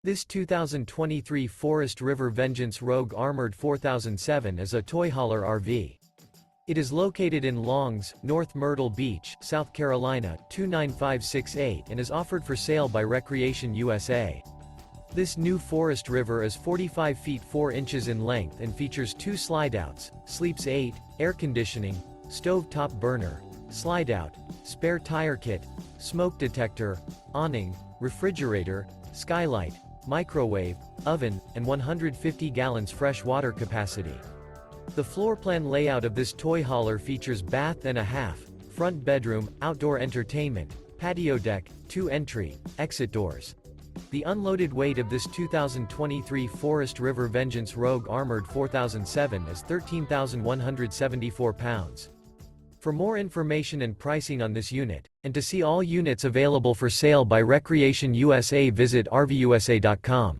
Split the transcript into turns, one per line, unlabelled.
This 2023 Forest River Vengeance Rogue Armored 4007 is a toy hauler RV. It is located in Longs, North Myrtle Beach, South Carolina, 29568 and is offered for sale by Recreation USA. This new Forest River is 45 feet 4 inches in length and features 2 slideouts, sleeps 8, air conditioning, stove-top burner, slideout, spare tire kit, smoke detector, awning, refrigerator, skylight, microwave, oven, and 150 gallons fresh water capacity. The floor plan layout of this toy hauler features bath and a half, front bedroom, outdoor entertainment, patio deck, 2 entry, exit doors. The unloaded weight of this 2023 Forest River Vengeance Rogue Armored 4007 is 13,174 pounds. For more information and pricing on this unit, and to see all units available for sale by Recreation USA, visit RVUSA.com.